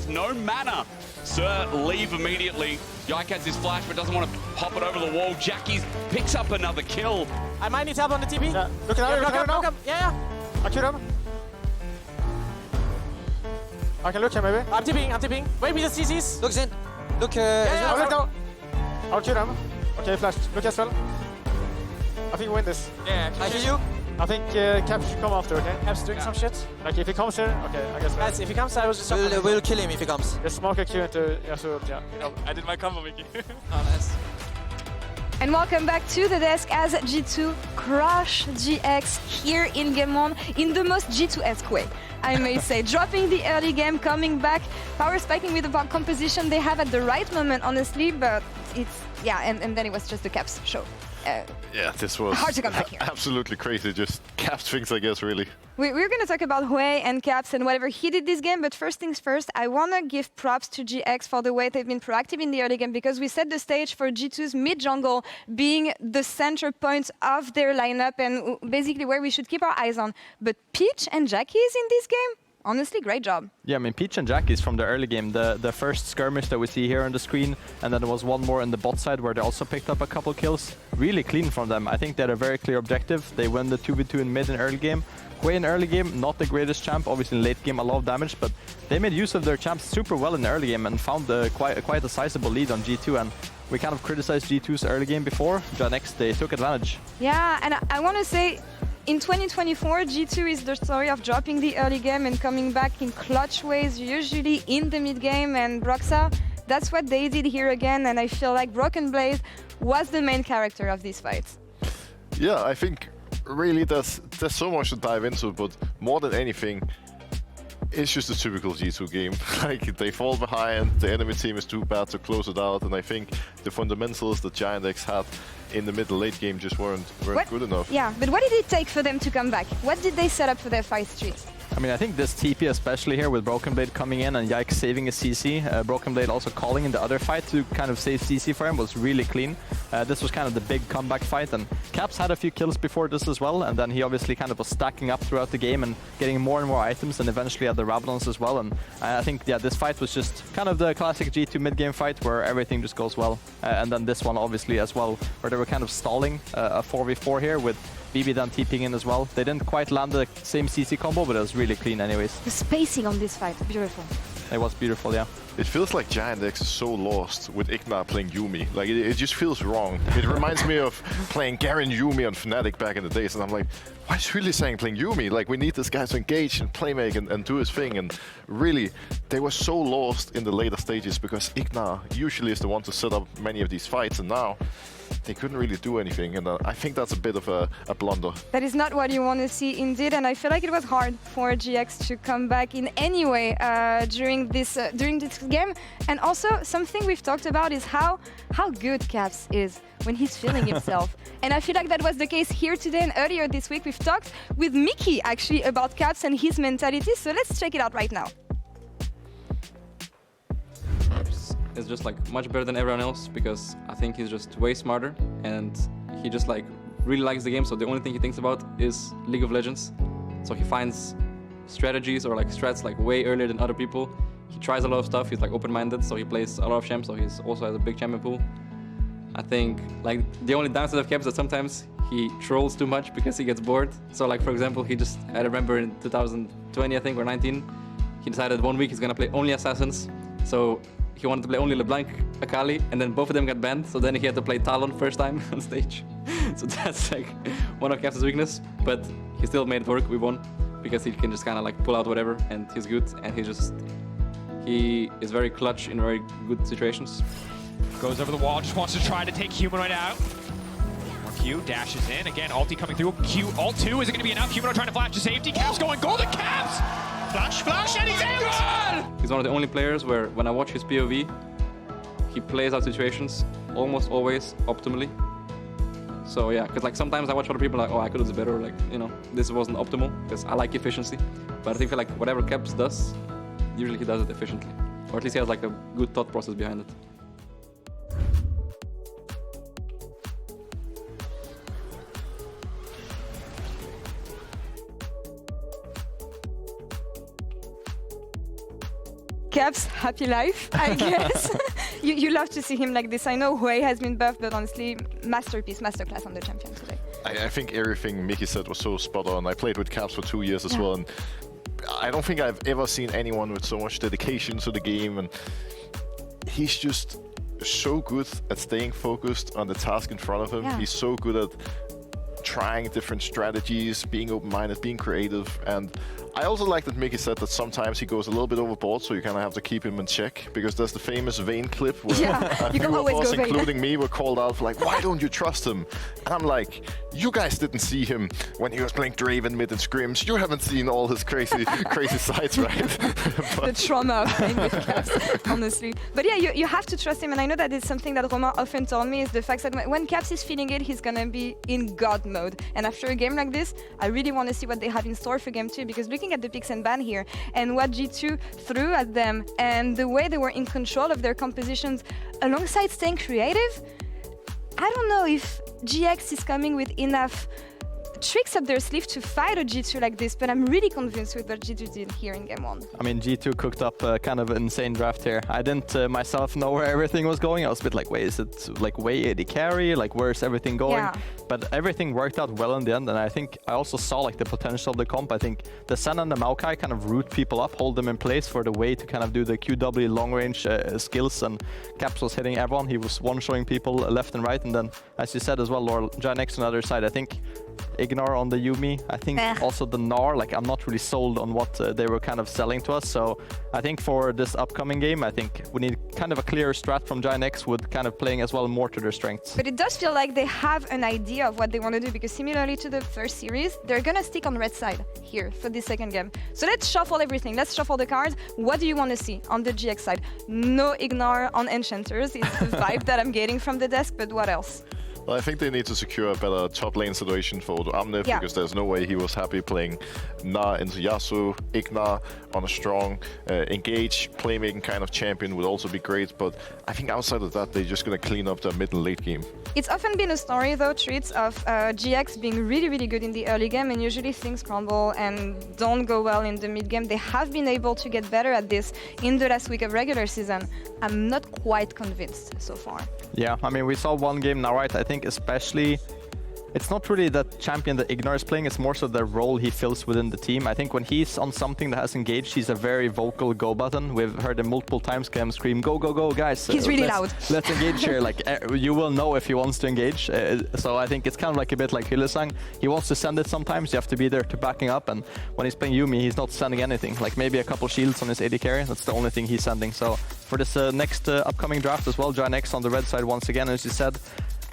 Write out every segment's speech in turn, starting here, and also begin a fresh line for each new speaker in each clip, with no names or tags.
has no mana. Sir, leave immediately. Yike has his flash, but doesn't want to pop it over the wall. Jackie picks up another kill.
I might need help on the TP.
Yeah. Look at him,
Look up. Yeah.
I kill him. I can look him maybe.
I'm TPing. Wait, we just CCs.
Look in. Look,
Yeah,
I'll look down. I'll kill him. Okay, flash. Look as well. I think we win this.
Yeah,
I hear you.
I think Cap should come after, okay?
Cap's doing some shit.
Like if he comes here, okay, I guess.
Guys, if he comes, I was just...
We'll kill him if he comes.
Just smoke a Q into Yasuo, yeah.
I did my combo, Mikyx.
Oh, nice.
And welcome back to the desk as G2 crush GX here in Game 1 in the most G2-esque way, I may say. Dropping the early game, coming back, power spiking with the composition they have at the right moment, honestly, but it's, yeah, and then it was just the Caps show.
Yeah, this was
hard to come back here.
Absolutely crazy. Just Caps things, I guess, really.
We're going to talk about Hwei and Caps and whatever he did this game, but first things first, I want to give props to GX for the way they've been proactive in the early game, because we set the stage for G2's mid-jungle being the center point of their lineup and basically where we should keep our eyes on. But Peach and Jackie is in this game. Honestly, great job.
Yeah, I mean, Peach and Jackie's from the early game, the first skirmish that we see here on the screen, and then there was one more in the bot side where they also picked up a couple kills. Really clean from them. I think they had a very clear objective. They win the 2v2 in mid and early game. Hwei in early game, not the greatest champ. Obviously in late game, a lot of damage, but they made use of their champs super well in the early game and found quite a sizable lead on G2. And we kind of criticized G2's early game before. GIANTX, they took advantage.
Yeah, and I want to say, in 2024, G2 is the story of dropping the early game and coming back in clutch ways, usually in the mid game. And Broxah, that's what they did here again. And I feel like Broken Blade was the main character of this fight.
Yeah, I think really there's so much to dive into, but more than anything, it's just a typical G2 game. Like, they fall behind, the enemy team is too bad to close it out, and I think the fundamentals that GIANTX had in the mid-late game just weren't good enough.
Yeah, but what did it take for them to come back? What did they set up for their fight streaks?
I mean, I think this TP, especially here with Broken Blade coming in and Yike saving a CC, Broken Blade also calling in the other fight to kind of save CC for him, was really clean. This was kind of the big comeback fight, and Caps had a few kills before this as well, and then he obviously kind of was stacking up throughout the game and getting more and more items, and eventually had the Rabadons as well. And I think, yeah, this fight was just kind of the classic G2 mid-game fight where everything just goes well. And then this one obviously as well, where they were kind of stalling a 4v4 here with BB then TPing in as well. They didn't quite land the same CC combo, but it was really clean anyways.
The spacing on this fight, beautiful.
It was beautiful, yeah.
It feels like GIANTX is so lost with IgNar playing Yuumi. Like, it just feels wrong. It reminds me of playing Garen Yuumi on Fnatic back in the days, and I'm like, why is really saying playing Yuumi? Like, we need this guy to engage and playmake and do his thing. And really, they were so lost in the later stages because IgNar usually is the one to set up many of these fights, and now they couldn't really do anything, and I think that's a bit of a blunder.
That is not what you want to see indeed, and I feel like it was hard for GX to come back in any way during this game. And also, something we've talked about is how good Caps is when he's feeling himself. And I feel like that was the case here today, and earlier this week we've talked with Mikyx actually about Caps and his mentality, so let's check it out right now.
Is just like much better than everyone else because I think he's just way smarter and he just like really likes the game, so the only thing he thinks about is League of Legends. So he finds strategies or like strats like way earlier than other people. He tries a lot of stuff, he's like open-minded, so he plays a lot of champs, so he's also has a big champion pool. I think like the only downside of Cap is that sometimes he trolls too much because he gets bored. So like for example, I remember in 2020 I think or 19, he decided 1 week he's gonna play only Assassins. So he wanted to play only LeBlanc, Akali, and then both of them got banned, so then he had to play Talon first time on stage. So that's like one of Caps' weakness, but he still made it work, we won, because he can just kind of like pull out whatever, and he's good, and he is very clutch in very good situations.
Goes over the wall, just wants to try to take Humanoid out. More Q, dashes in, again, ulti coming through, Q, ult 2, is it gonna be enough? Humanoid trying to flash to safety, Caps going golden, Caps! Flash, and he's out!
He's one of the only players where, when I watch his POV, he plays out situations almost always optimally. So yeah, because like sometimes I watch other people like, oh, I could do this better, like, you know, this wasn't optimal, because I like efficiency. But I think like whatever Caps does, usually he does it efficiently. Or at least he has like a good thought process behind it.
Caps, happy life, I guess. you love to see him like this. I know Hui has been buffed, but honestly, masterpiece, masterclass on the champion today.
I think everything Mickey said was so spot on. I played with Caps for 2 years as well, and I don't think I've ever seen anyone with so much dedication to the game, and he's just so good at staying focused on the task in front of him. He's so good at trying different strategies, being open-minded, being creative, and I also like that Mickey said that sometimes he goes a little bit overboard, so you kind of have to keep him in check, because there's the famous Vayne clip where a
you can
few
always
of us,
go
including me, were called out for like, why don't you trust him? And I'm like, you guys didn't see him when he was playing Draven mid in scrims. You haven't seen all his crazy sides, right?
The trauma of playing with Caps, honestly. But yeah, you have to trust him, and I know that is something that Romain often told me, is the fact that when Caps is feeling it, he's gonna be in God mode. And after a game like this, I really want to see what they have in store for game 2, because looking at the picks and ban here, and what G2 threw at them, and the way they were in control of their compositions, alongside staying creative, I don't know if GX is coming with enough tricks up their sleeve to fight a G2 like this, but I'm really convinced with what G2 did here in game 1.
I mean, G2 cooked up a kind of insane draft here. I didn't myself know where everything was going. I was a bit like, wait, is it like way AD carry? Like, where's everything going?
Yeah.
But everything worked out well in the end, and I think I also saw like the potential of the comp. I think the Senna and the Maokai kind of root people up, hold them in place for the way to kind of do the QW long-range skills, and Caps was hitting everyone. He was one-showing people left and right, and then, as you said as well, Laure, GIANTX on the other side. I think IgNar on the Yuumi. I think also the Gnar, like I'm not really sold on what they were kind of selling to us. So I think for this upcoming game, I think we need kind of a clear strat from GIANTX with kind of playing as well more to their strengths.
But it does feel like they have an idea of what they want to do, because similarly to the first series, they're gonna stick on red side here for this second game. So let's shuffle everything. Let's shuffle the cards. What do you want to see on the GX side? No IgNar on Enchanters. It's the vibe that I'm getting from the desk, but what else?
Well, I think they need to secure a better top lane situation for Odoamne, because there's no way he was happy playing Gnar into Yasuo. IgNar on a strong, engage, playmaking kind of champion would also be great, but I think outside of that, they're just going to clean up their mid and late game.
It's often been a story, though, Treats, of GX being really, really good in the early game, and usually things crumble and don't go well in the mid game. They have been able to get better at this in the last week of regular season. I'm not quite convinced so far.
Yeah, I mean, we saw one game now, right? I think especially, it's not really that champion that IgNar is playing, it's more so the role he fills within the team. I think when he's on something that has engaged, he's a very vocal go button. We've heard him multiple times scream, go, go, go, guys.
He's really loud.
Let's engage here. Like, you will know if he wants to engage. So I think it's kind of like a bit like Hylissang. He wants to send it sometimes, you have to be there to backing up. And when he's playing Yuumi, he's not sending anything. Like maybe a couple shields on his AD carry, that's the only thing he's sending. So for this next upcoming draft as well, GIANTX on the red side once again, as you said.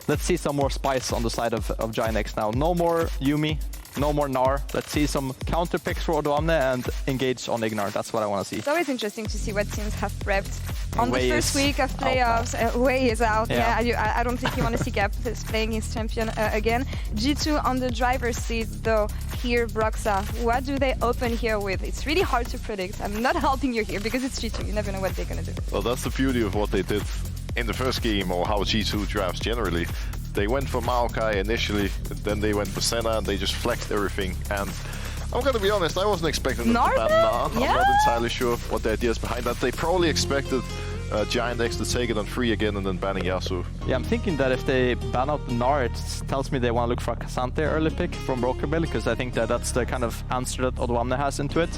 Let's see some more spice on the side of GIANTX now. No more Yuumi, no more Gnar. Let's see some counter picks for Odoamne and engage on IgNar. That's what I want to see.
It's always interesting to see what teams have prepped. On
Wei
the first week of playoffs, Wei is out.
Yeah.
I don't think you want to see Cap playing his champion again. G2 on the driver's seat, though. Here, Broxah. What do they open here with? It's really hard to predict. I'm not helping you here because it's G2. You never know what they're going to do.
Well, that's the beauty of what they did in the first game, or how G2 drafts generally. They went for Maokai initially, then they went for Senna, and they just flexed everything. And I'm gonna be honest, I wasn't expecting them to ban Gnar. I'm not entirely sure what the idea is behind that. They probably expected GIANTX to take it on free again and then banning Yasuo.
Yeah, I'm thinking that if they ban out Gnar, it tells me they want to look for a K'Sante early pick from Broker Bill, because I think that that's the kind of answer that Odoamne has into it.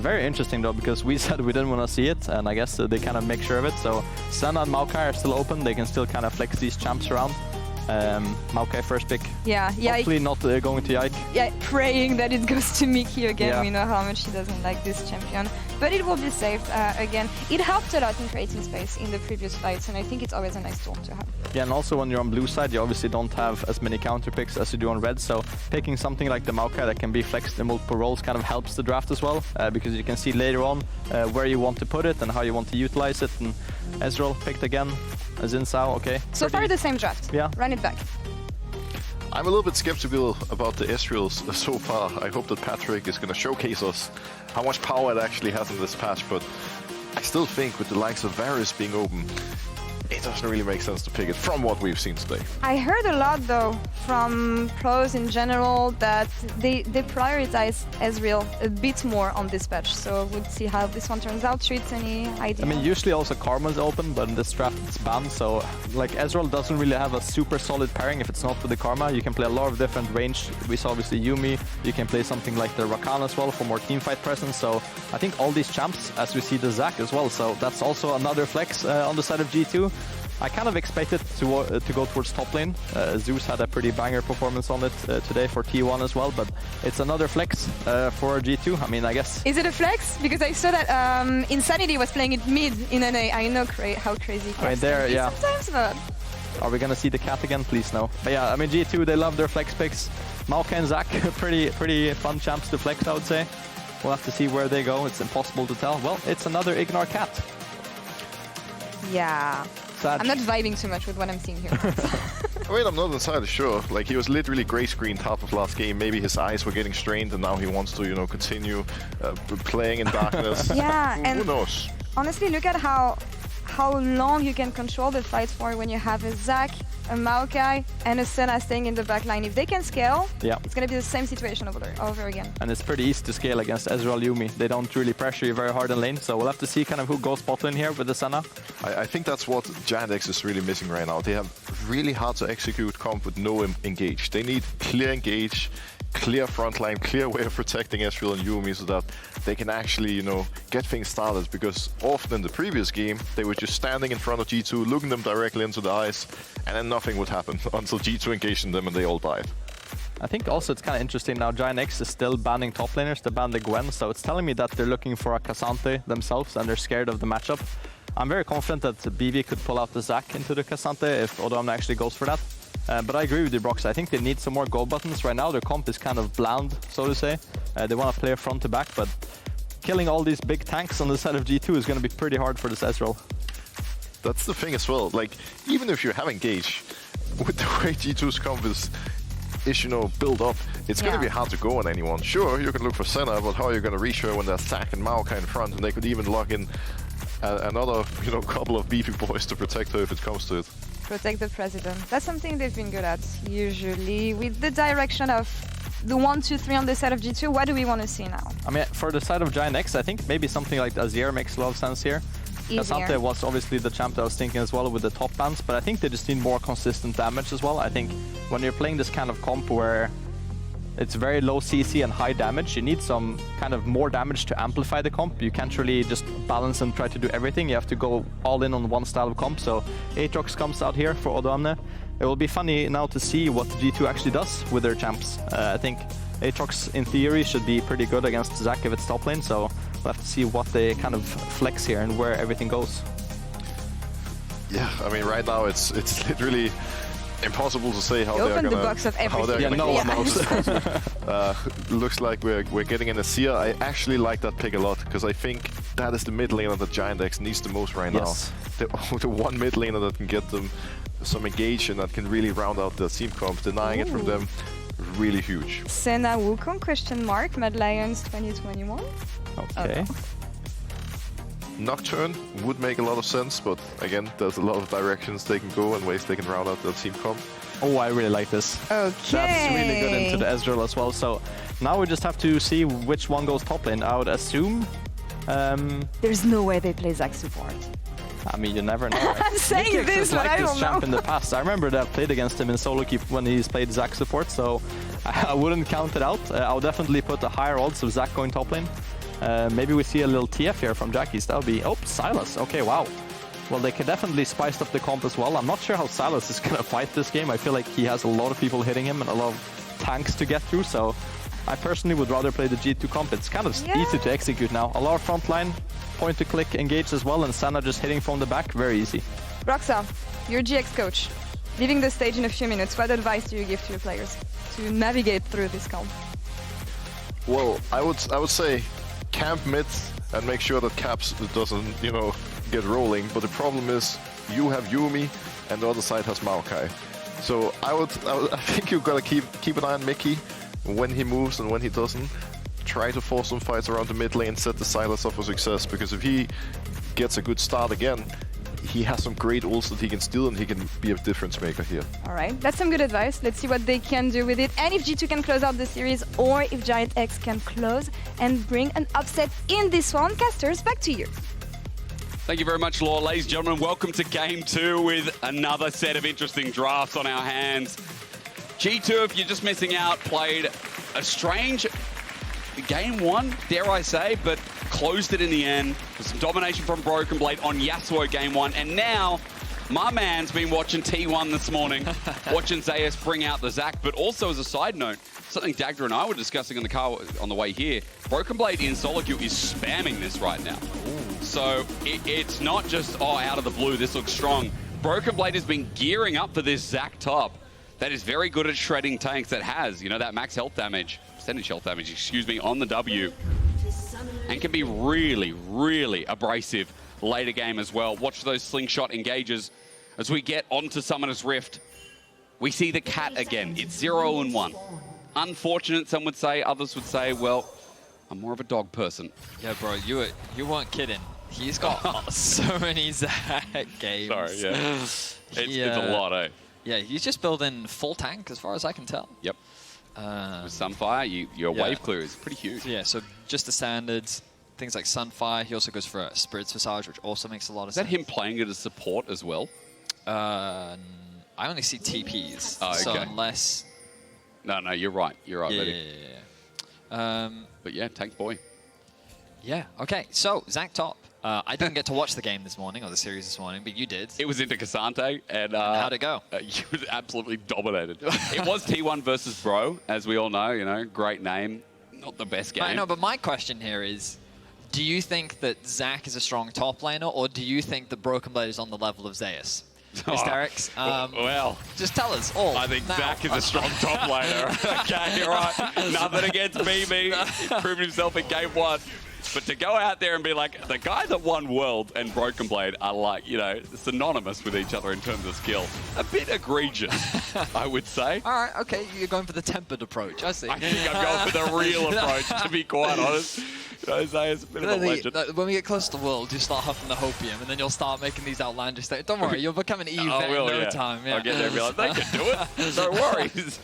Very interesting though, because we said we didn't want to see it, and I guess they kind of make sure of it. So Senna and Maokai are still open. They can still kind of flex these champs around. Maokai first pick.
Yeah,
hopefully not going to Yike.
Yeah, praying that it goes to Mikyx again.
Yeah.
We know how much he doesn't like this champion, but it will be saved again. It helped a lot in creating space in the previous fights, and I think it's always a nice tool to have.
Yeah, and also when you're on blue side, you obviously don't have as many counter picks as you do on red, so picking something like the Maokai that can be flexed in multiple roles kind of helps the draft as well, because you can see later on where you want to put it and how you want to utilize it. And Ezreal picked again, Azir, Zhao, okay.
So far the same draft.
Yeah.
Run it back.
I'm a little bit skeptical about the Ezreals so far. I hope that Patrik is going to showcase us how much power it actually has in this patch, but I still think with the likes of Varus being open, it doesn't really make sense to pick it from what we've seen today.
I heard a lot though from pros in general that they prioritize Ezreal a bit more on this patch. So we'll see how this one turns out. Treat any idea?
I mean, usually also Karma's open, but in this draft it's banned. So like Ezreal doesn't really have a super solid pairing if it's not with the Karma. You can play a lot of different range. We saw obviously Yuumi. You can play something like the Rakan as well for more teamfight presence. So I think all these champs, as we see the Zac as well. So that's also another flex on the side of G2. I kind of expected to go towards top lane. Zeus had a pretty banger performance on it today for T1 as well, but it's another flex for G2. I mean, I guess.
Is it a flex? Because I saw that Insanity was playing it mid in NA. I know how crazy.
I mean, there, yeah.
Sometimes not.
Are we gonna see the cat again? Please no. But yeah, I mean G2, they love their flex picks. Maokai and Zac, pretty fun champs to flex, I would say. We'll have to see where they go. It's impossible to tell. Well, it's another IgNar cat.
Yeah.
Sad.
I'm not vibing too much with what I'm seeing here.
I mean, I'm not entirely sure. Like, he was literally gray screened half of last game. Maybe his eyes were getting strained and now he wants to, you know, continue playing in darkness.
Yeah,
Who knows?
Honestly, look at how long you can control the fight for when you have a Zac, a Maokai, and a Senna staying in the back line. If they can scale,
yeah, it's
going to be the same situation over again.
And it's pretty easy to scale against Ezreal Yuumi. They don't really pressure you very hard in lane, so we'll have to see kind of who goes bot lane here with the Senna.
I think that's what GIANTX is really missing right now. They have really hard to execute comp with no engage. They need clear engage, clear frontline, clear way of protecting Ezreal and Yuumi so that they can actually, you know, get things started, because often in the previous game they were just standing in front of G2, looking them directly into the eyes, and then nothing would happen until G2 engaged in them and they all died.
I think also it's kind of interesting now, GIANTX is still banning top laners, they banned the Gwen, so it's telling me that they're looking for a K'Sante themselves and they're scared of the matchup. I'm very confident that BV could pull out the Zac into the K'Sante if Odoamne actually goes for that. But I agree with you, Broxah. I think they need some more goal buttons. Right now their comp is kind of bland, so to say. They want to play front to back, but killing all these big tanks on the side of G2 is going to be pretty hard for this Ezreal.
That's the thing as well. Like, even if you have engage, with the way G2's comp is you know, build up, it's going to be hard to go on anyone. Sure, you can look for Senna, but how are you going to reach her when there's Zac and Maokai in front, and they could even log in another, you know, couple of beefy boys to protect her if it comes to it.
Protect the president. That's something they've been good at, usually. With the direction of the 1-2-3 on the side of G2, what do we want to see now?
I mean, for the side of GIANTX, I think maybe something like Azir makes a lot of sense here. K'Sante was obviously the champ that I was thinking as well with the top bans, but I think they just need more consistent damage as well. I think when you're playing this kind of comp where it's very low CC and high damage, you need some kind of more damage to amplify the comp. You can't really just balance and try to do everything. You have to go all in on one style of comp. So Aatrox comes out here for Odoamne. It will be funny now to see what G2 actually does with their champs. I think Aatrox in theory should be pretty good against Zac if it's top lane, so we'll have to see what they kind of flex here and where everything goes.
Yeah, I mean, right now it's literally impossible to say how they're
Open
gonna.
The box of everything.
Yeah, no one knows.
Looks like we're getting an Azir. I actually like that pick a lot because I think that is the mid laner that GIANTX needs the most right now. The one mid laner that can get them some engage and that can really round out the team comp. Denying it from them, really huge.
Senna Wukong question mark Mad Lions 2021.
Okay.
Nocturne would make a lot of sense, but again, there's a lot of directions they can go and ways they can round out their team comp.
Oh, I really like this.
Okay.
That's really good into the Ezreal as well. So now we just have to see which one goes top lane. I would assume.
There's no way they play Zac support.
I mean, you never know. Right?
I'm saying this, but I don't
champ
know.
in the past. I remember that I played against him in solo queue when he's played Zac support, so I wouldn't count it out. I'll definitely put a higher odds of Zac going top lane. Maybe we see a little TF here from Jackies. That would be... Oh, Sylas. Okay, wow. Well, they could definitely spice up the comp as well. I'm not sure how Sylas is going to fight this game. I feel like he has a lot of people hitting him and a lot of tanks to get through, so I personally would rather play the G2 comp. It's kind of easy to execute now. A lot of frontline, point-to-click engage as well, and Senna just hitting from the back. Very easy.
Broxah, you're GX coach. Leaving the stage in a few minutes, what advice do you give to your players to navigate through this comp?
Well, I would say camp mid and make sure that Caps doesn't, you know, get rolling. But the problem is you have Yuumi and the other side has Maokai. So I think you've got to keep an eye on Mikyx when he moves and when he doesn't. Try to force some fights around the mid lane, set the Sylas up for success, because if he gets a good start again, he has some great ults that he can steal, and he can be a difference maker here.
All right, that's some good advice. Let's see what they can do with it, and if G2 can close out the series, or if GIANTX can close and bring an upset in this one. Casters, back to you.
Thank you very much, Laure. Ladies and gentlemen, welcome to Game 2 with another set of interesting drafts on our hands. G2, if you're just missing out, played a strange Game 1, dare I say, but closed it in the end with some domination from Broken Blade on Yasuo Game 1. And now, my man's been watching T1 this morning, watching Zeus bring out the Zac. But also, as a side note, something Dagda and I were discussing in the car on the way here, Broken Blade in solo queue is spamming this right now. Ooh. So it's not just, oh, out of the blue, this looks strong. Broken Blade has been gearing up for this Zac top that is very good at shredding tanks, that has, you know, that max health damage, percentage health damage, excuse me, on the W. And can be really, really abrasive later game as well. Watch those slingshot engages as we get onto Summoner's Rift. We see the cat again. It's 0-1. Unfortunate, some would say. Others would say, well, I'm more of a dog person.
Yeah, bro, you weren't kidding. He's got so many Zac games.
Sorry, yeah. It's a lot, eh?
Yeah, he's just building full tank as far as I can tell.
Yep. With Sunfire, your wave clear is pretty huge.
Yeah, so just the standards, things like Sunfire. He also goes for a Spirit's Visage, which also makes a lot of sense.
Is that him playing it as support as well?
I only see TPs.
Oh, okay.
So unless...
No, you're right. You're right,
Yeah.
But yeah, tank boy.
Yeah, okay. So, Zac top. I didn't get to watch the game this morning, or the series this morning, but you did.
It was into Cassante, and
how'd it go?
He was absolutely dominated. It was T1 versus Bro, as we all know, you know, great name, not the best game.
I know, but my question here is, do you think that Zac is a strong top laner, or do you think that Broken Blade is on the level of Zeus? Hysterics.
Well,
just tell us all.
I think
now.
Zac is a strong top laner. Okay, you're right. Nothing against BB. He proved himself in Game 1. But to go out there and be like, the guy that won World and Broken Blade are like, you know, synonymous with each other in terms of skill. A bit egregious, I would say.
All right, okay, you're going for the tempered approach, I see.
I think I'm going for the real approach, to be quite honest. Isaiah's a bit of a legend.
When we get close to World, you start huffing the hopium, and then you'll start making these outlandish things. Don't worry, you'll become an EU vet in no time. Yeah.
I'll get there and be like, they can do it. No worries.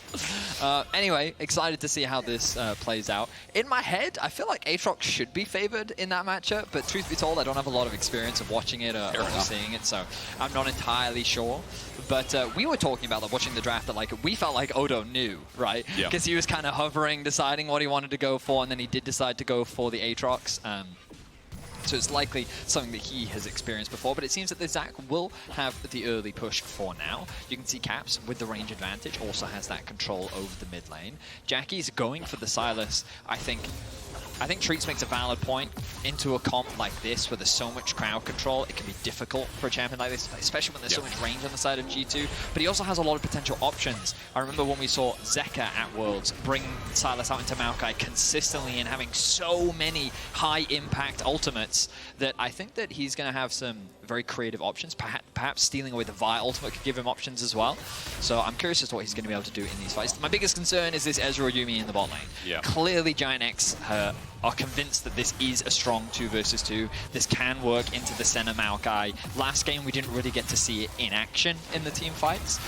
Anyway, excited to see how this plays out. In my head, I feel like Aatrox should be favored in that matchup, but truth be told, I don't have a lot of experience of watching it or seeing it, so I'm not entirely sure. But we were talking about, like, watching the draft, that, like, we felt like Odo knew, right? Because he was kind of hovering, deciding what he wanted to go for, and then he did decide to go for the Aatrox. So it's likely something that he has experienced before, but it seems that the Zac will have the early push for now. You can see Caps with the range advantage also has that control over the mid lane. Jackie's going for the Sylas. I think Treats makes a valid point. Into a comp like this, where there's so much crowd control, it can be difficult for a champion like this, especially when there's so much range on the side of G2. But he also has a lot of potential options. I remember when we saw Zeka at Worlds bring Sylas out into Maokai consistently and having so many high-impact ultimates that I think that he's going to have some very creative options. Perhaps stealing away the Vi ultimate could give him options as well. So I'm curious as to what he's going to be able to do in these fights. My biggest concern is this Ezreal Yuumi in the bot lane. Clearly GIANTX are convinced that this is a strong 2 versus 2. This can work into the Senna Maokai. Last game we didn't really get to see it in action in the team fights.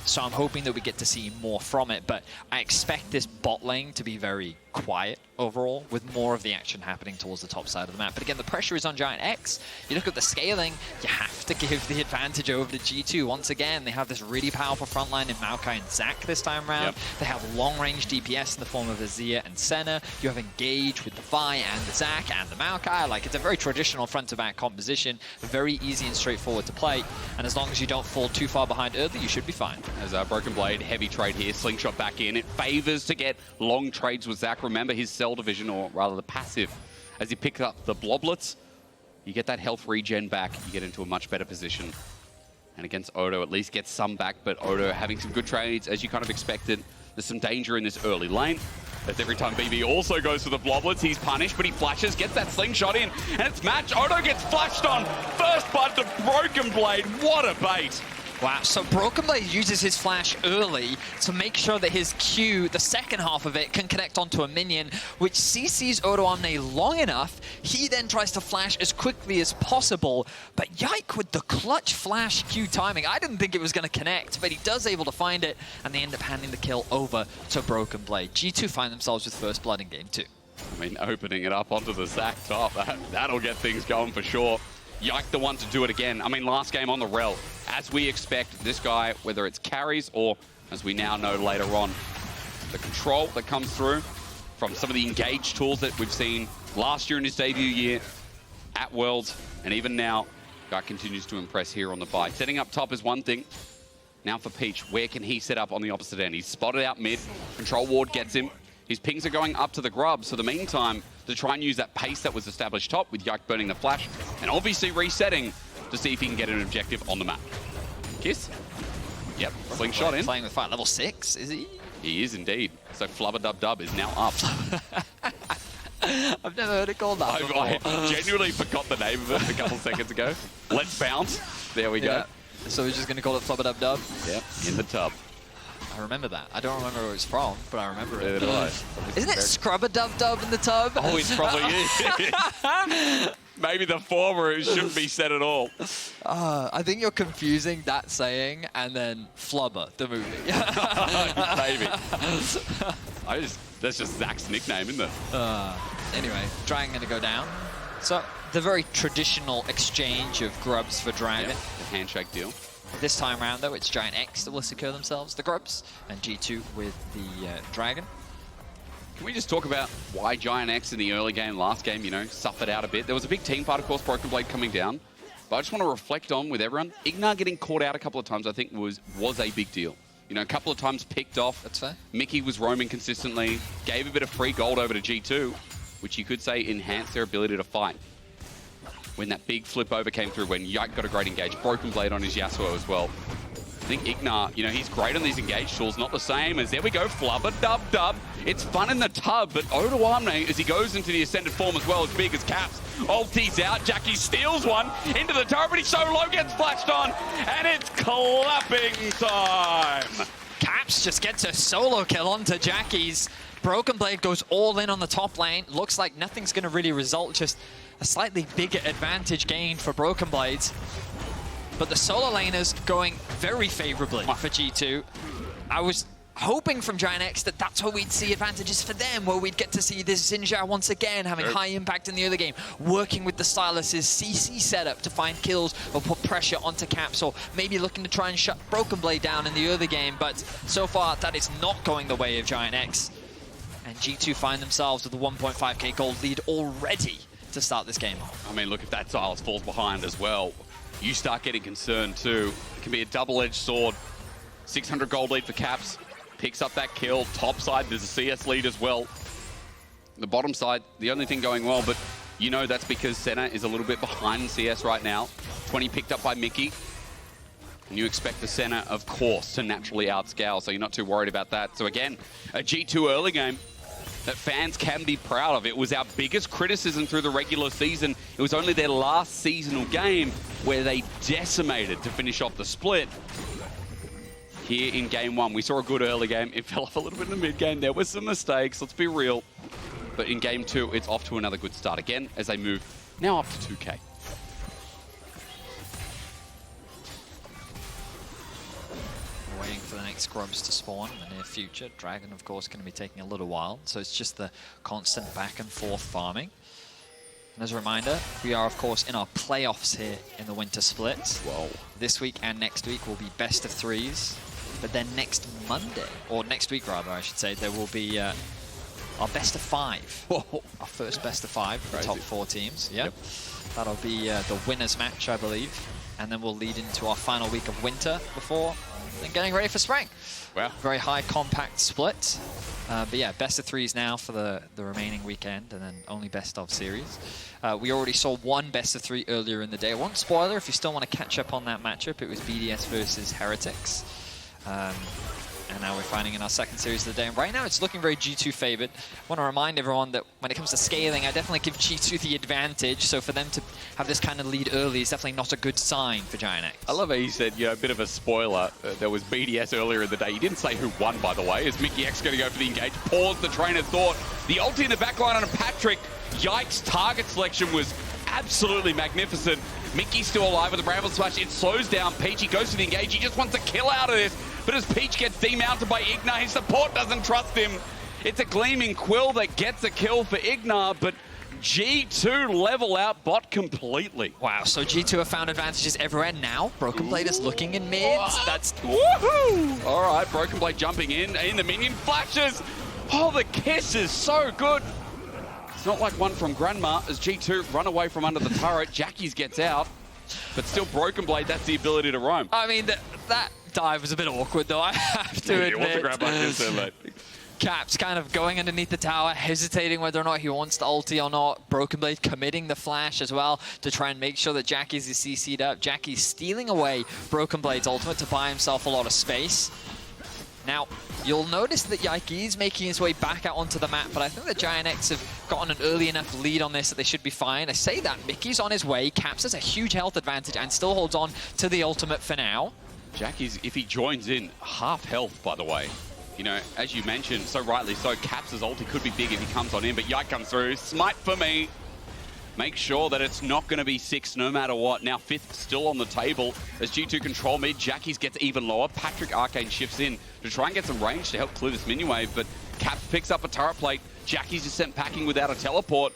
So I'm hoping that we get to see more from it, but I expect this bot lane to be very quiet overall, with more of the action happening towards the top side of the map. But again, the pressure is on GIANTX. You look at the scaling, you have to give the advantage over to G2. Once again, they have this really powerful front line in Maokai and Zac this time around. They have long-range DPS in the form of Azir and Senna. You have Engage with the Vi and the Zac and the Maokai. Like, it's a very traditional front-to-back composition, very easy and straightforward to play. And as long as you don't fall too far behind early, you should be fine.
As Broken Blade, heavy trade here, slingshot back in. It favors to get long trades with Zac. Remember his cell division, or rather the passive, as he picks up the bloblets, you get that health regen back, you get into a much better position. And against Odo, at least gets some back, but Odo having some good trades, as you kind of expected. There's some danger in this early lane. As every time BB also goes for the bloblets, he's punished, but he flashes, gets that slingshot in, and it's match. Odo gets flashed on. First blood to Broken Blade. What a bait.
Wow, so Broken Blade uses his flash early to make sure that his Q, the second half of it, can connect onto a minion, which CCs Odoamne long enough. He then tries to flash as quickly as possible, but Yike with the clutch flash Q timing. I didn't think it was going to connect, but he does able to find it, and they end up handing the kill over to Broken Blade. G2 find themselves with first blood in game 2.
I mean, opening it up onto the Zac top, that'll get things going for sure. Yike the one to do it again. I mean, last game on the Rel, as we expect, this guy, whether it's carries or, as we now know later on, the control that comes through from some of the engaged tools that we've seen last year in his debut year, at Worlds, and even now, Yike continues to impress here on the buy. Setting up top is one thing. Now for Peach, where can he set up on the opposite end? He's spotted out mid, control ward gets him. His pings are going up to the grub, so the meantime, to try and use that pace that was established top with Yike burning the flash, and obviously resetting to see if he can get an objective on the map. Kiss? Yep, slingshot in.
Playing with fire. Level 6, is he?
He is indeed. So Flubber is now up.
I've never heard it called that before.
I genuinely forgot the name of it a couple seconds ago. Let's bounce. There we go.
Yeah. So we're just going to call it Flubber Dub?
Yep, in the tub.
I remember that. I don't remember where it's from, but I remember it.
Yeah,
Isn't it Scrubber Dub in the tub?
Oh, it probably is. Maybe the former, it shouldn't be said at all.
I think you're confusing that saying and then Flubber, the movie.
Maybe. That's just Zac's nickname, isn't it?
Anyway, Dragon going to go down. So, the very traditional exchange of grubs for Dragon.
Yep, the handshake deal.
This time around, though, it's GIANTX that will secure themselves the grubs, and G2 with the Dragon.
Can we just talk about why GIANTX in the early game, last game, you know, suffered out a bit? There was a big team fight, of course, Broken Blade coming down. But I just want to reflect on with everyone. IgNar getting caught out a couple of times, I think, was a big deal. You know, a couple of times picked off.
That's fair.
Mikyx was roaming consistently, gave a bit of free gold over to G2, which you could say enhanced their ability to fight. When that big flip over came through, when Yike got a great engage, Broken Blade on his Yasuo as well. I think IgNar, you know, he's great on these engage tools, not the same as, there we go, Flubber Dub. It's fun in the tub, but Odoamne, as he goes into the ascended form as well, as big as Caps, ulti's out, Jackie steals one into the turret, but he's so low, gets flashed on, and it's clapping time.
Caps just gets a solo kill onto Jackie's. Broken Blade goes all in on the top lane. Looks like nothing's going to really result, just a slightly bigger advantage gained for Broken Blades. But the solo laners going very favorably for G2. I was hoping from GIANTX that that's where we'd see advantages for them, where we'd get to see this Xinjia once again having high impact in the early game, working with the Sylas' CC setup to find kills or put pressure onto Caps, or maybe looking to try and shut Broken Blade down in the early game. But so far, that is not going the way of GIANTX. And G2 find themselves with a 1.5k gold lead already to start this game off.
I mean, look, if that Sylas falls behind as well, you start getting concerned too. It can be a double-edged sword. 600 gold lead for Caps. Picks up that kill. Top side, there's a CS lead as well. The bottom side, the only thing going well, but you know that's because Senna is a little bit behind CS right now. 20 picked up by Mikyx. And you expect the Senna, of course, to naturally outscale, so you're not too worried about that. So again, a G2 early game that fans can be proud of. It was our biggest criticism through the regular season. It was only their last seasonal game where they decimated to finish off the split. Here in game 1, we saw a good early game. It fell off a little bit in the mid game. There were some mistakes, let's be real. But in game 2, it's off to another good start again as they move now up to 2K.
Waiting for the next grubs to spawn in the near future. Dragon, of course, going to be taking a little while, so it's just the constant back and forth farming. And as a reminder, we are, of course, in our playoffs here in the Winter Split.
Whoa. This
week and next week will be best of 3s, but then next Monday, or next week rather, I should say, there will be our best of 5.
Whoa.
Our first best of 5 for the top 4 teams. Yep.
Yep.
That'll be the winner's match, I believe. And then we'll lead into our final week of winter before then getting ready for spring.
Wow.
Very high compact split. But yeah, best of 3s now for the remaining weekend, and then only best of series. We already saw one best of 3 earlier in the day. One spoiler, if you still want to catch up on that matchup, it was Vedius versus Heretics. And now we're fighting in our second series of the day. And right now it's looking very G2 favored. I want to remind everyone that when it comes to scaling, I definitely give G2 the advantage. So for them to have this kind of lead early is definitely not a good sign for GIANTX.
I love how you said, you know, a bit of a spoiler. There was BDS earlier in the day. You didn't say who won, by the way. Is Mikyx going to go for the engage? Pause the train of thought. The ulti in the backline on a Patrik. Yike's target selection was absolutely magnificent. Mikyx still alive with the Bramble Smash. It slows down Peach. He goes for the engage. He just wants a kill out of this. But as Peach gets demounted by IgNar, his support doesn't trust him. It's a Gleaming Quill that gets a kill for IgNar, but G2 level out bot completely.
Wow, so G2 have found advantages everywhere now. Broken Blade is looking in mids. That's...
Woohoo! All right, Broken Blade jumping in the minion flashes. Oh, the kiss is so good. It's not like one from Grandma as G2 run away from under the turret. Jackies gets out, but still Broken Blade, that's the ability to roam.
I mean, that dive was a bit awkward, though, I have to admit.
What's the grab like this there, mate?
Caps kind of going underneath the tower, hesitating whether or not he wants the ulti or not. Broken Blade committing the flash as well to try and make sure that Jackie's is CC'd up. Jackie's stealing away Broken Blade's ultimate to buy himself a lot of space. Now, you'll notice that Yike is making his way back out onto the map, but I think that GIANTX have gotten an early enough lead on this that they should be fine. I say that, Mickey's on his way, Caps has a huge health advantage and still holds on to the ultimate for now.
Jackie's, if he joins in, half health, by the way. You know, as you mentioned, so rightly so, Caps' ulti could be big if he comes on in, but Yike comes through. Smite for me. Make sure that it's not going to be 6 no matter what. Now 5th still on the table as G2 control mid. Jackie's gets even lower. Patrik Arcane shifts in to try and get some range to help clear this minion wave, but Caps picks up a turret plate. Jackie's just sent packing without a teleport.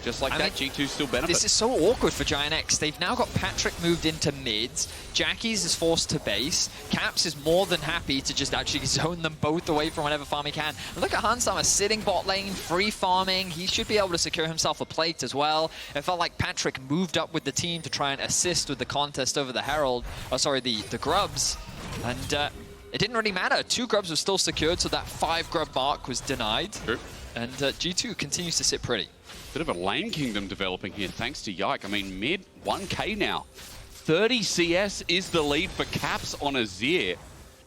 Just like that, G2 still benefits.
This is so awkward for GIANTX. They've now got Patrik moved into mids. Jackie's is forced to base. Caps is more than happy to just actually zone them both away from whatever farm he can. And look at Hansama sitting bot lane, free farming. He should be able to secure himself a plate as well. It felt like Patrik moved up with the team to try and assist with the contest over the Herald. Oh, sorry, the Grubs. And it didn't really matter. 2 Grubs were still secured, so that 5 Grub mark was denied.
True.
And G2 continues to sit pretty.
Bit of a lane kingdom developing here, thanks to Yike. I mean, mid 1k now. 30 CS is the lead for Caps on Azir.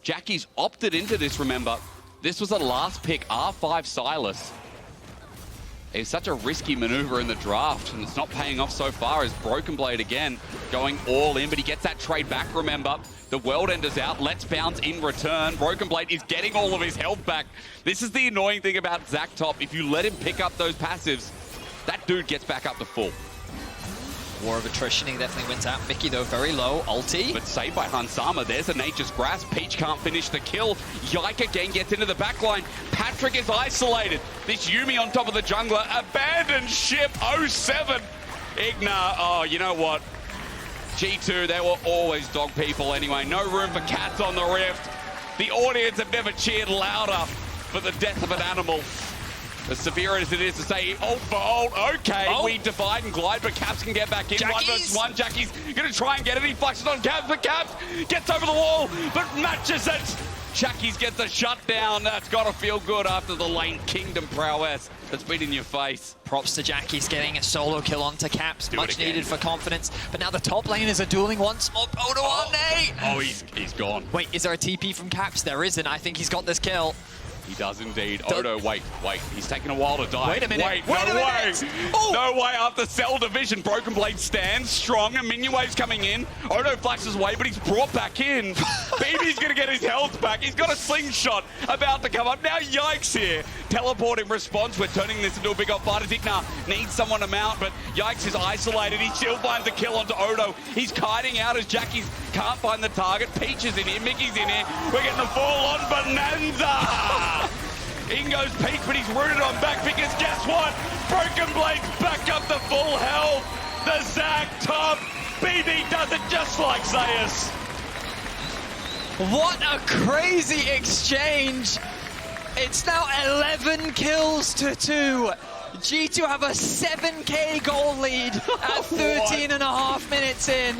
Jackie's opted into this, remember. This was a last pick, R5 Sylas. It's such a risky maneuver in the draft, and it's not paying off so far as Broken Blade again going all in, but he gets that trade back, remember. The World Ender's out, Let's Bounce in return. Broken Blade is getting all of his health back. This is the annoying thing about Zach Top. If you let him pick up those passives, that dude gets back up to full.
War of attrition, he definitely wins out. Mickey, though, very low. Ulti.
But saved by Hansama. There's a Nature's Grasp. Peach can't finish the kill. Yike again gets into the backline. Patrik is isolated. This Yuumi on top of the jungler. Abandoned ship 07. IgNar. Oh, you know what? G2, they were always dog people anyway. No room for cats on the rift. The audience have never cheered louder for the death of an animal. As severe as it is to say, ult for ult, okay, we divide and glide, but Caps can get back in.
Jackie's.
1 versus 1, Jackie's gonna try and get it. He flashes on Caps, but Caps gets over the wall, but matches it. Jackie's gets a shutdown. That's gotta feel good after the lane kingdom prowess that's been in your face.
Props to Jackie's getting a solo kill onto Caps, much needed for confidence. But now the top laners are dueling once more. Odoamne!
Oh, he's gone.
Wait, is there a TP from Caps? There isn't. I think he's got this kill.
He does indeed. Odo, wait. He's taking a while to die.
Wait a minute.
Wait, no way. No way. After Cell Division, Broken Blade stands strong and minion waves coming in. Odo flashes away, but he's brought back in. BB's going to get his health back. He's got a slingshot about to come up. Now Yike's here. Teleport in response. We're turning this into a big old fight. IgNar needs someone to mount, but Yike's is isolated. He still finds the kill onto Odo. He's kiting out as Jackie's can't find the target. Peach is in here. Mickey's in here. We're getting a full-on bonanza. In goes Peach, but he's rooted on back because guess what? Broken Blade's back up to full health. The Zach Top. BB does it just like Zeus.
What a crazy exchange. It's now 11 kills to 2. G2 have a 7k goal lead at 13 and a half minutes in.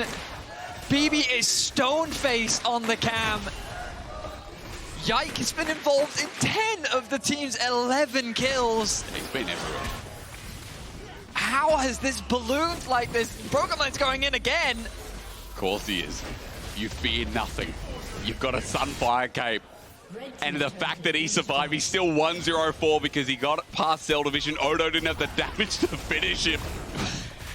BB is stone-faced on the cam. Yike has been involved in 10 of the team's 11 kills.
He's been everywhere.
How has this ballooned like this? Broken Blade's going in again.
Of course he is. You fear nothing. You've got a Sunfire cape. And the fact that he survived, he's still 1-0-4 because he got past Cell Division. Odo didn't have the damage to finish him.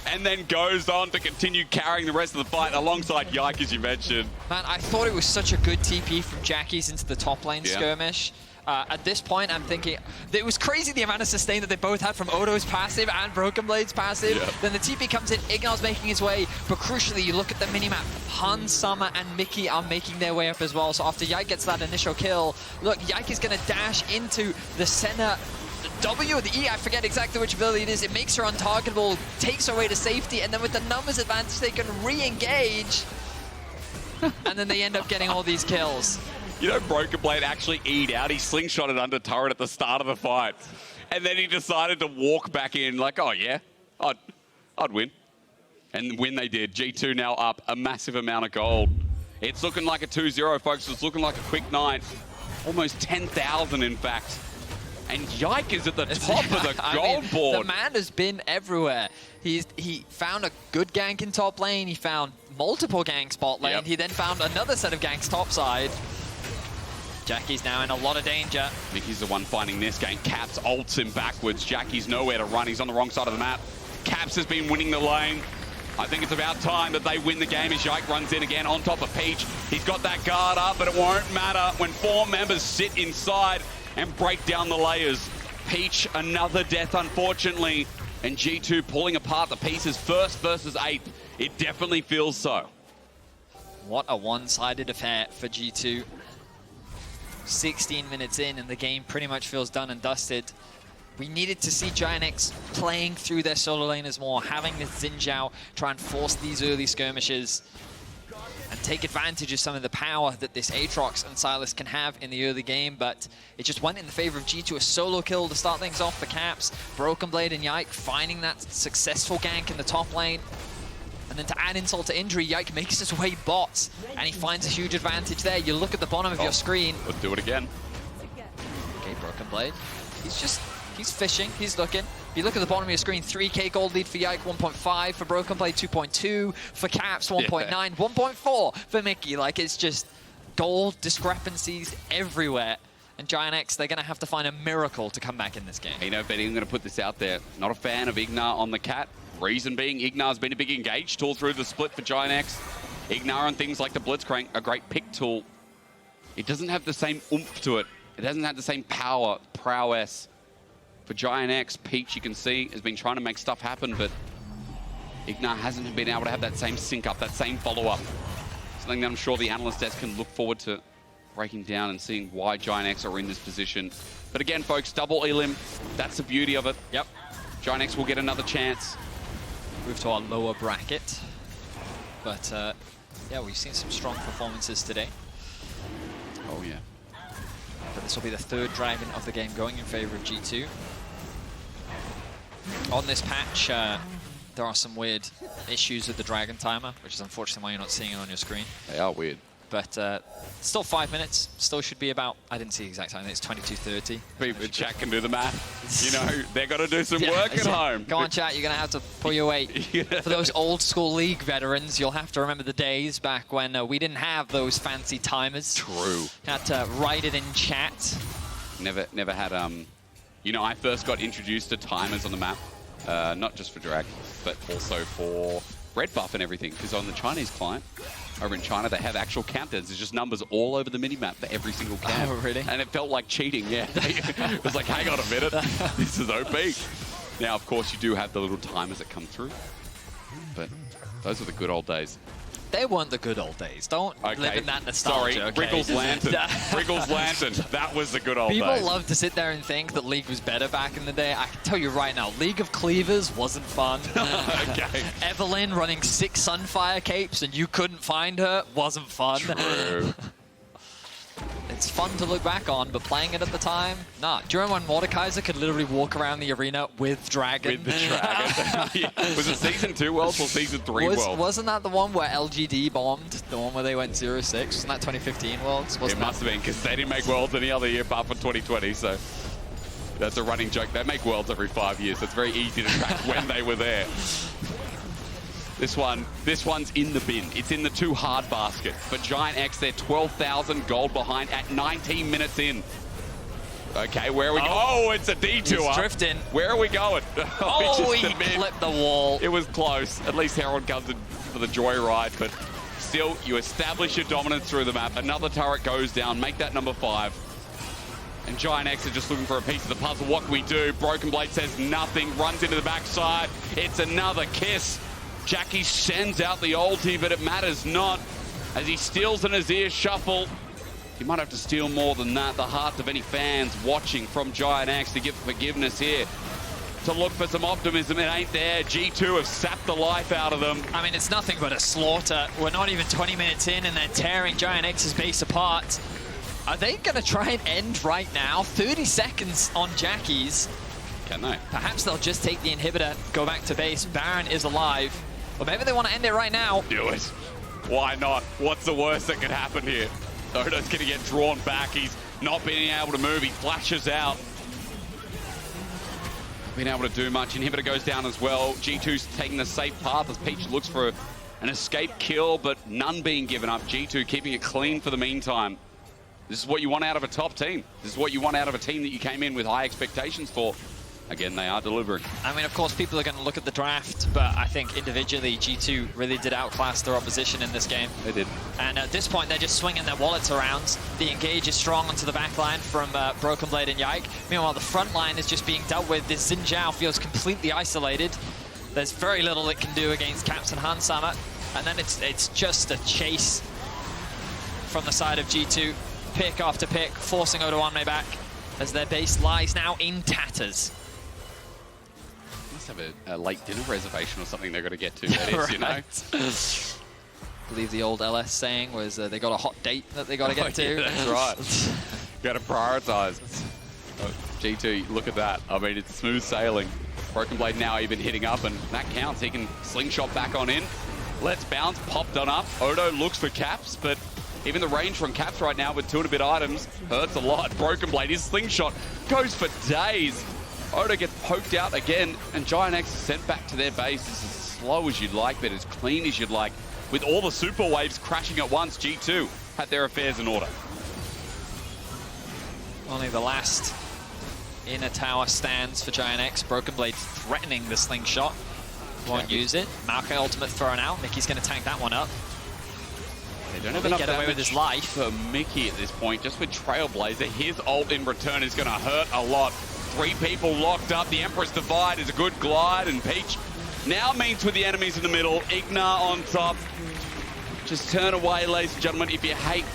And then goes on to continue carrying the rest of the fight alongside Yike, as you mentioned.
Man, I thought it was such a good TP from Jackie's into the top lane skirmish. At this point, I'm thinking, it was crazy the amount of sustain that they both had from Odo's passive and Broken Blade's passive.
Yep.
Then the TP comes in, IgNar's making his way, but crucially, you look at the minimap, Han, Summer, and Mikyx are making their way up as well. So after Yike gets that initial kill, look, Yike is going to dash into the Senna W or the E, I forget exactly which ability it is. It makes her untargetable, takes her away to safety, and then with the numbers advantage, they can re-engage. And then they end up getting all these kills.
You know, Broken Blade actually E'd out. He slingshotted under turret at the start of the fight. And then he decided to walk back in like, oh yeah, I'd win. And win they did. G2 now up a massive amount of gold. It's looking like a 2-0, folks. It's looking like a quick night. Almost 10,000, in fact. And Yike is at the top of the gold board.
The man has been everywhere. He found a good gank in top lane. He found multiple ganks bot lane.
Yep.
He then found another set of ganks top side. Jackie's now in a lot of danger.
Mikyx's the one finding this game. Caps ults him backwards. Jackie's nowhere to run. He's on the wrong side of the map. Caps has been winning the lane. I think it's about time that they win the game as Yike runs in again on top of Peach. He's got that guard up, but it won't matter when 4 members sit inside and break down the layers. Peach, another death, unfortunately. And G2 pulling apart the pieces, 1st versus 8th. It definitely feels so.
What a one-sided affair for G2. 16 minutes in and the game pretty much feels done and dusted. We needed to see GIANTX playing through their solo laners more, having this Zhao try and force these early skirmishes and take advantage of some of the power that this Aatrox and Sylas can have in the early game, but it just went in the favor of G2. A solo kill to start things off for Caps. Broken Blade and Yike finding that successful gank in the top lane. And then to add insult to injury, Yike makes his way bots, and he finds a huge advantage there. You look at the bottom of your screen.
Let's do it again.
Okay, Broken Blade. He's fishing, he's looking. If you look at the bottom of your screen, 3k gold lead for Yike, 1.5 for Broken Blade, 2.2 for Caps, 1.9, 1.4 for Mikyx. Like, it's just gold discrepancies everywhere. And GIANTX, they're going to have to find a miracle to come back in this game.
You know, Betty, I'm going to put this out there. Not a fan of IgNar on the cat. Reason being, IgNar's been a big engage tool through the split for GIANTX. IgNar on things like the Blitzcrank, a great pick tool. It doesn't have the same oomph to it. It doesn't have the same power, prowess. For GIANTX, Peach, you can see, has been trying to make stuff happen, but IgNar hasn't been able to have that same sync up, that same follow-up. Something that I'm sure the analyst desk can look forward to breaking down and seeing why GIANTX are in this position. But again, folks, double elim, that's the beauty of it.
Yep.
GIANTX will get another chance.
Move to our lower bracket. But yeah, we've seen some strong performances today.
Oh yeah.
But this will be the 3rd Dragon of the game going in favor of G2. On this patch, there are some weird issues with the Dragon timer, which is unfortunately why you're not seeing it on your screen.
They are weird.
But still 5 minutes. Still should be about, I didn't see the exact time, it's 22:30.
People in chat can do the math. You know, they've got to do some work at home.
Go on, chat, you're going to have to pull your weight. For those old school League veterans, you'll have to remember the days back when we didn't have those fancy timers.
True.
You had to write it in chat.
Never had, you know, I first got introduced to timers on the map, not just for Drag, but also for red buff and everything, because on the Chinese client, over in China, they have actual countdowns. There's just numbers all over the minimap for every single camp.
Oh, really?
And it felt like cheating, yeah. It was like, hang on a minute, this is OP. Now, of course, you do have the little timers that come through, but those are the good old days.
They weren't the good old days. Don't live in that nostalgia.
Sorry,
okay?
Wriggles Lantern. Wriggles Lantern. That was the good old days.
People love to sit there and think that League was better back in the day. I can tell you right now, League of Cleavers wasn't fun.
Okay.
Evelyn running 6 Sunfire capes and you couldn't find her wasn't fun.
True.
It's fun to look back on, but playing it at the time, nah. Do you remember when Mordekaiser could literally walk around the arena with Dragon?
With the Dragon. Yeah. Was it Season 2 Worlds or Season 3 Worlds?
Wasn't that the one where LGD bombed? The one where they went 0-6? Wasn't that 2015 Worlds?
It must have been, because they didn't make Worlds any other year apart from 2020, so that's a running joke. They make Worlds every 5 years, so it's very easy to track when they were there. This one's in the bin. It's in the too hard basket. For GIANTX, they're 12,000 gold behind at 19 minutes in. Okay, where are we going? Oh, it's a detour.
He's drifting.
Where are we going?
Oh, he clipped the wall.
It was close. At least Herald comes in for the joyride, but still, you establish your dominance through the map. Another turret goes down. Make that number 5. And GIANTX are just looking for a piece of the puzzle. What can we do? Broken Blade says nothing. Runs into the backside. It's another kiss. Jackie sends out the ulti, but it matters not. As he steals an Azir shuffle, he might have to steal more than that. The hearts of any fans watching from GIANTX to give forgiveness here. To look for some optimism, it ain't there. G2 have sapped the life out of them.
I mean, it's nothing but a slaughter. We're not even 20 minutes in, and they're tearing GIANTX's base apart. Are they going to try and end right now? 30 seconds on Jackie's.
Can they?
Perhaps they'll just take the inhibitor, go back to base. Baron is alive. Or maybe they want to end it right now.
Do it. Why not? What's the worst that could happen here? Odo's going to get drawn back. He's not being able to move. He flashes out. Being able to do much. Inhibitor goes down as well. G2's taking the safe path as Peach looks for an escape kill, but none being given up. G2 keeping it clean for the meantime. This is what you want out of a top team. This is what you want out of a team that you came in with high expectations for. Again, they are delivering.
I mean, of course, people are going to look at the draft, but I think individually, G2 really did outclass their opposition in this game.
They did.
And at this point, they're just swinging their wallets around. The engage is strong onto the back line from Broken Blade and Yike. Meanwhile, the front line is just being dealt with. This Zhao feels completely isolated. There's very little it can do against Caps and Hansama. And then it's just a chase from the side of G2. Pick after pick, forcing Odoamne back as their base lies now in tatters.
Have a late dinner reservation or something they've got to get to, that is, you know?
I believe the old LS saying was they got a hot date that they got to get to.
Yeah, that's right. Got to prioritize. Oh, G2, look at that. I mean, it's smooth sailing. Broken Blade now even hitting up, and that counts. He can slingshot back on in. Let's bounce, popped on up. Odo looks for Caps, but even the range from Caps right now with 2 and a bit items hurts a lot. Broken Blade, his slingshot goes for days. Odo gets poked out again, and GIANTX is sent back to their base. It's as slow as you'd like, but as clean as you'd like. With all the super waves crashing at once, G2 had their affairs in order.
Only the last inner tower stands for GIANTX. Broken Blade threatening the slingshot. Won't use it. Maokai ultimate thrown out. Miky's going to tank that one up.
They don't have enough
get away with his life.
For Mikyx at this point, just with Trailblazer. His ult in return is going to hurt a lot. 3 people locked up. The Emperor's Divide is a good glide, and Peach now meets with the enemies in the middle. IgNar on top. Just turn away, ladies and gentlemen, if you hate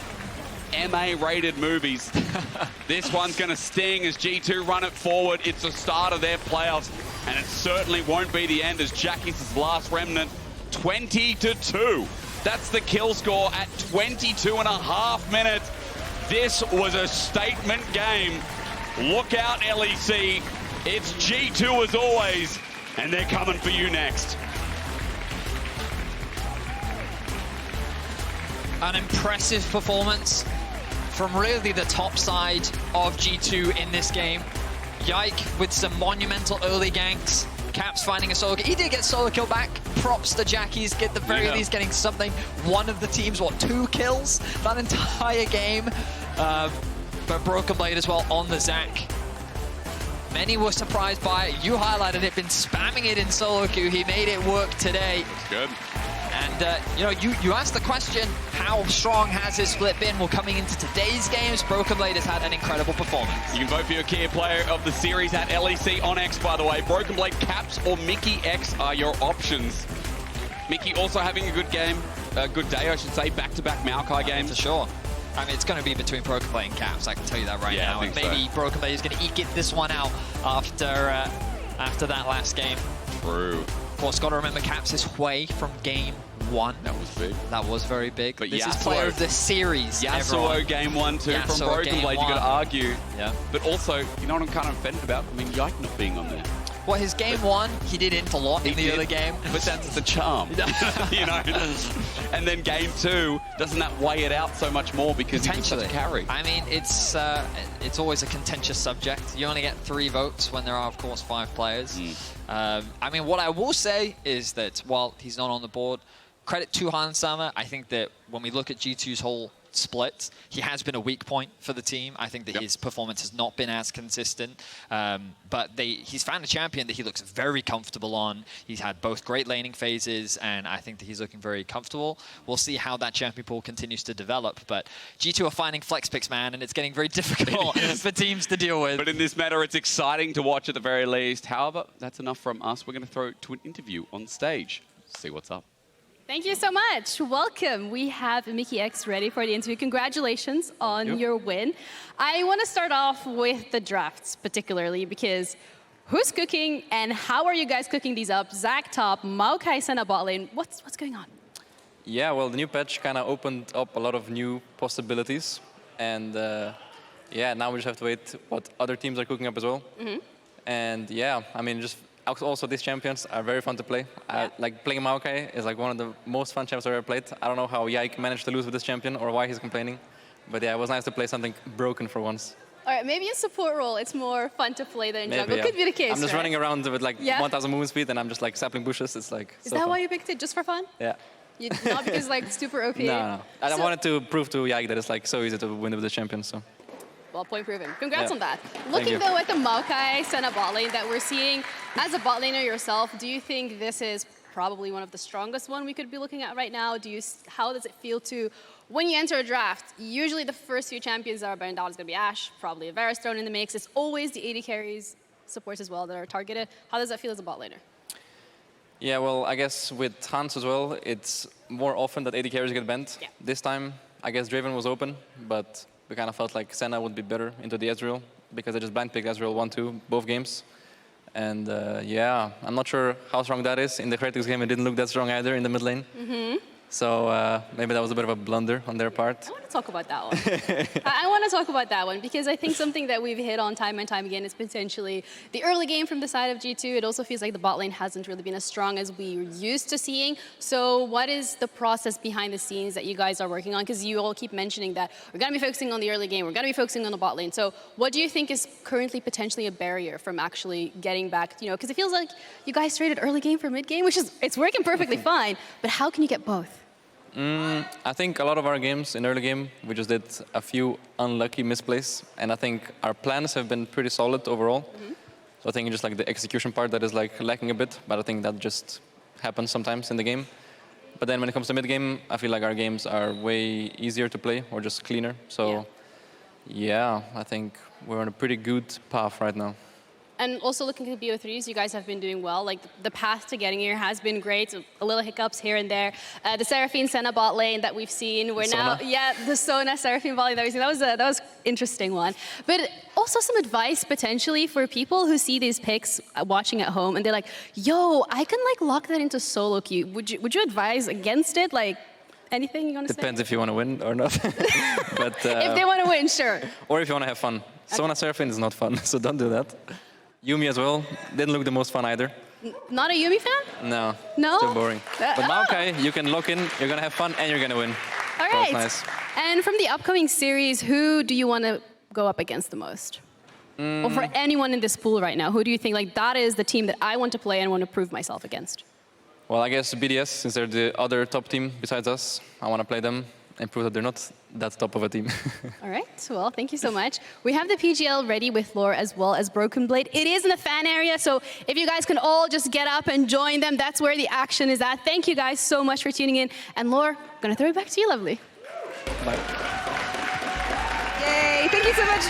MA-rated movies. This one's going to sting as G2 run it forward. It's the start of their playoffs, and it certainly won't be the end as Jackie's last remnant. 20-2. That's the kill score at 22.5 minutes. This was a statement game. Look out, LEC. It's G2 as always, and they're coming for you next.
An impressive performance from really the top side of G2 in this game. Yike with some monumental early ganks. Caps finding a solo kill. He did get solo kill back. Props to Jackies. Get the very least getting something. One of the teams, 2 kills that entire game. But Broken Blade as well on the Zac. Many were surprised by it. You highlighted it, been spamming it in solo queue. He made it work today.
That's good.
And, you know, you asked the question, how strong has his split been? Well, coming into today's games, Broken Blade has had an incredible performance.
You can vote for your key player of the series at LEC on X, by the way. Broken Blade, Caps, or Mikyx are your options. Mikyx also having a good game, a good day, I should say, back-to-back Maokai games.
For sure. I mean, it's going to be between Broken Blade and Caps, I can tell you that right now. And maybe Broken Blade is going to get this one out after that last game.
True.
Of course, got to remember Caps is away from game 1.
That was big.
That was very big.
But
this is player of the series.
Yasuo game 1 too from Broken Blade, you got to argue.
Yeah.
But also, you know what I'm kind of offended about? I mean, Yike not being on there.
Well, his game one, he did int a lot in the other game.
But that's the charm, you know. And then game two, doesn't that weigh it out so much more because he's such a carry?
I mean, it's always a contentious subject. You only get 3 votes when there are, of course, 5 players. I mean, what I will say is that while he's not on the board, credit to Handsama. I think that when we look at G2's whole split, he has been a weak point for the team. I think that his performance has not been as consistent, but he's found a champion that he looks very comfortable on. He's had both great laning phases, and I think that he's looking very comfortable. We'll see how that champion pool continues to develop, but G2 are finding flex picks, man, and it's getting very difficult for teams to deal with.
But in this matter, it's exciting to watch at the very least. However, that's enough from us. We're going to throw it to an interview on stage. See what's up.
Thank you so much. Welcome. We have Mikyx ready for the interview. Congratulations on your win. I want to start off with the drafts particularly because who's cooking and how are you guys cooking these up? Zach top, Maokai, Senna bot lane. What's going on?
Yeah, well, the new patch kind of opened up a lot of new possibilities. And yeah, now we just have to wait what other teams are cooking up as well. And yeah, I mean, just also these champions are very fun to play. Like playing Maokai is like one of the most fun champions I've ever played. I don't know how Yike managed to lose with this champion or why he's complaining. But yeah, it was nice to play something broken for once.
All right, maybe in support role, it's more fun to play than in jungle.
Yeah.
Could be the case,
I'm just running around with like 1,000 movement speed and I'm just like sapling bushes. It's like
Is that why you picked it, just for fun?
Yeah.
Not because like super OP?
No. I wanted to prove to Yike that it's like so easy to win with the champion, so.
Well, point proven. Congrats on that. Looking though at the Maokai Senna bot lane that we're seeing, as a bot laner yourself, do you think this is probably one of the strongest one we could be looking at right now? How does it feel to, when you enter a draft, usually the first few champions are burned out is going to be Ashe, probably a Varus thrown in the mix. It's always the AD carries, supports as well that are targeted. How does that feel as a bot laner?
Yeah, well, I guess with Hans as well, it's more often that AD carries get banned. This time, I guess Draven was open, but we kind of felt like Senna would be better into the Ezreal because they just blind picked Ezreal 1-2 both games. And yeah, I'm not sure how strong that is. In the Heretics game, it didn't look that strong either in the mid lane. So maybe that was a bit of a blunder on their part.
I want to talk about that one. I want to talk about that one because I think something that we've hit on time and time again is potentially the early game from the side of G2. It also feels like the bot lane hasn't really been as strong as we're used to seeing. So what is the process behind the scenes that you guys are working on? Because you all keep mentioning that we're going to be focusing on the early game, we're going to be focusing on the bot lane. So what do you think is currently potentially a barrier from actually getting back, you know, because it feels like you guys traded early game for mid game, which is, it's working perfectly fine, but how can you get both?
I think a lot of our games in early game, we just did a few unlucky misplays, and I think our plans have been pretty solid overall. So I think it's just like the execution part that is like lacking a bit, but I think that just happens sometimes in the game. But then when it comes to mid game, I feel like our games are way easier to play or just cleaner. So yeah, I think we're on a pretty good path right now.
And also looking at the BO3s, you guys have been doing well. Like the path to getting here has been great. A little hiccups here and there. The Seraphine Senna bot lane that we've seen. We're now, the Sona Seraphine bot lane that we've seen. That was an interesting one. But also some advice potentially for people who see these picks watching at home and they're like, yo, I can like lock that into solo queue. Would you advise against it? Like anything you want to say?
Depends if you want to win or not. But
if they want to win, sure.
Or if you want to have fun. Sona Seraphine is not fun, so don't do that. Yuumi as well, didn't look the most fun either.
Not a Yuumi fan?
No.
No?
Too boring. But Maokai, you can lock in, you're going to have fun, and you're going to win.
All right.
Nice.
And from the upcoming series, who do you want to go up against the most? Or for anyone in this pool right now, who do you think, like, that is the team that I want to play and want to prove myself against?
Well, I guess Vedius, since they're the other top team besides us, I want to play them and prove that they're not that top of a team.
All right, well, thank you so much. We have the PGL ready with Laure as well as Broken Blade. It is in the fan area, so if you guys can all just get up and join them, that's where the action is at. Thank you guys so much for tuning in. And Laure, I'm gonna throw it back to you, lovely.
Bye.
Yay, thank you so much.